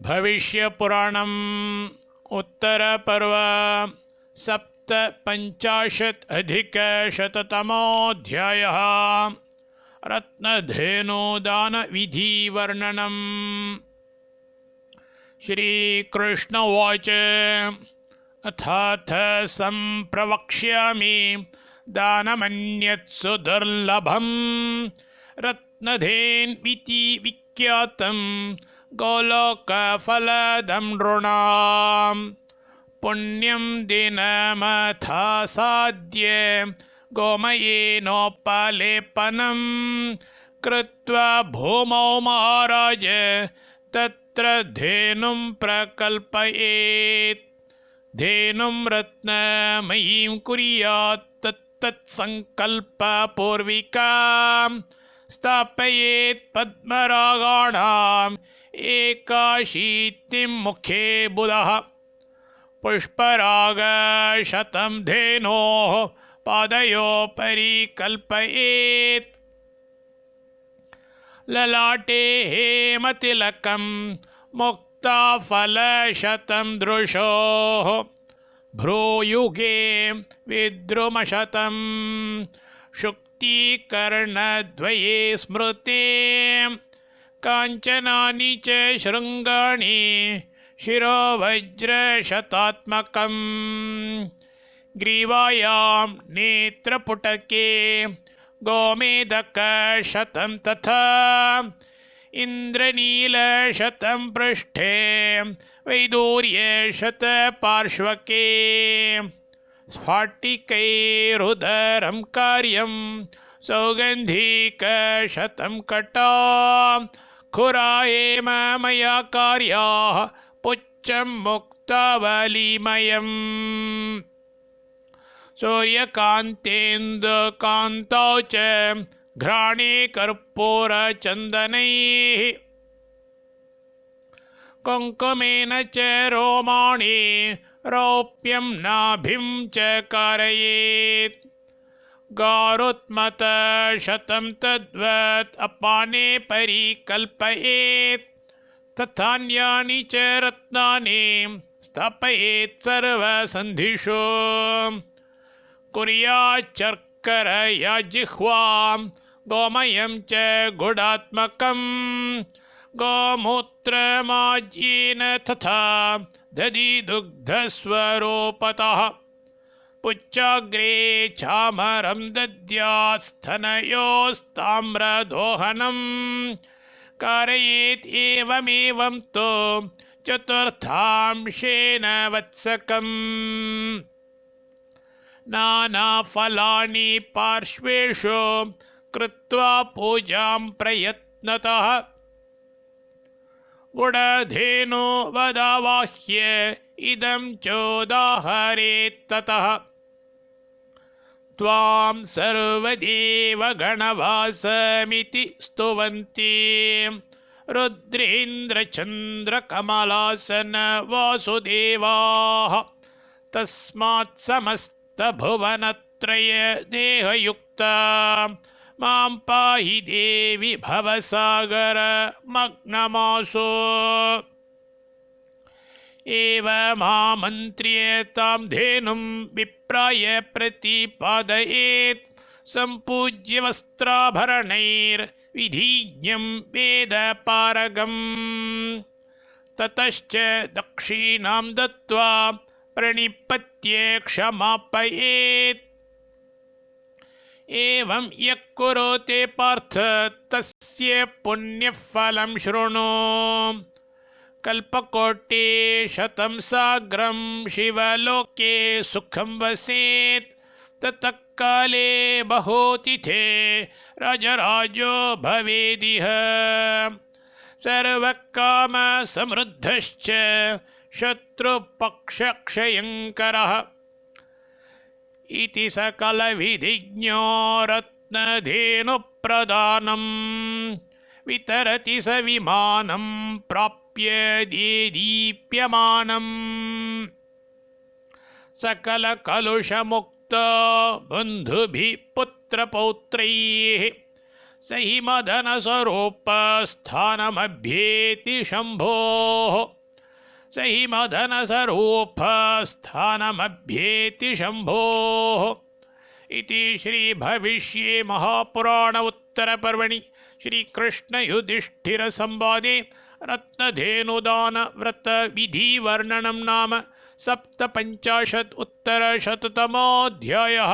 भविष्यपुराणम् उत्तरपर्व सप्तपञ्चाशदधिकशततमोऽध्यायः। रत्नधेनुदानविधिवर्णनम्। श्रीकृष्ण उवाच अथाथ सम्प्रवक्ष्यामि दानमन्यत्सु दुर्लभम् रत्नधेन्विति विख्यातं गोलोकफलदं नृणाम्। पुण्यं दिनमथासाद्य गोमयेनोपलेपनं कृत्वा भूमौ महाराज तत्र धेनुं प्रकल्पयेत्। धेनुं रत्नमयीं कुर्यात् तत्सङ्कल्पपूर्विकां स्थापयेत् पद्मरागाणाम् 81 मुखे बुधः। पुष्परागशतं धेनोः पादयोपरि कल्पयेत्। ललाटे हेमतिलकं मुक्ताफलशतं दृशोः भ्रूयुगे विद्रुमशतं शुक्तिकर्णद्वये स्मृते। काञ्चनानि च शृङ्गाणि शिरोवज्रशतात्मकम् ग्रीवायां नेत्रपुटके गोमेदकशतं तथा इन्द्रनीलशतं पृष्ठे वैदूर्यशतपार्श्वके स्फाटिकैरुदरं कार्यं सौगन्धिकशतं कटा खुरा हेममया कार्याः पुच्छं मुक्तावलीमयम्। सूर्यकान्तेन्दुकान्तौ च घ्राणे कर्पूरचन्दनैः कुङ्कुमेन च रोमाणि रौप्यं नाभिं च कारयेत्। गारुत्मतशतं तद्वत् अपाने परिकल्पयेत्। तथान्यानि च रत्नानि स्थापयेत् सर्वसन्धिषु। कुर्याच्चर्करया जिह्वां गोमयं च गुडात्मकं गोमूत्रमाज्येन तथा दधिदुग्धस्वरूपतः। पुच्छाग्रे चामरं दद्यात् स्तनयोस्ताम्रदोहनं कारयेत् एवमेवं तु चतुर्थांशेन वत्सकम्। नानाफलानि पार्श्वेषु कृत्वा पूजां प्रयत्नतः गुडधेनुवदावाह्य इदं चोदाहरेत्ततः। त्वां सर्वदेवगणवासमिति स्तुवन्ति रुद्रेन्द्रचन्द्रकमलासन वासुदेवाः। तस्मात् समस्तभुवनत्रय देहयुक्ता मां पाहि देवि भवसागरमग्नमासो। एवमामन्त्र्य तां धेनुं विप्राय प्रतिपादयेत्। सम्पूज्य वस्त्राभरणैर्विधिज्ञं वेदपारगम्। ततश्च दक्षिणां दत्त्वा प्रणिपत्य क्षमापयेत्। एवं यः कुरुते पार्थ तस्य पुण्यफलं शृणु। कल्पकोटिशतं साग्रं शिवलोके सुखं वसेत्। ततः काले बहुतिथे राजराजो भवेदिह। सर्वकामसमृद्धश्च शत्रुपक्षक्षयङ्करः। इति सकलविधिज्ञो रत्नधेनुप्रदानम् वितरति स विमानं प्राप्य देदीप्यमानम्। सकलकलुषमुक्तो बन्धुभिः पुत्रपौत्रैः स हि मदनस्वरूपस्थानमभ्येति शम्भोः। स हि मदनसरूपस्थानमभ्येति शम्भोः इति श्रीभविष्ये महापुराण उत्तरपर्वणि श्रीकृष्णयुधिष्ठिरसंवादे रत्नधेनुदानव्रतविधिवर्णनं नाम 57 उत्तरशततमोऽध्यायः।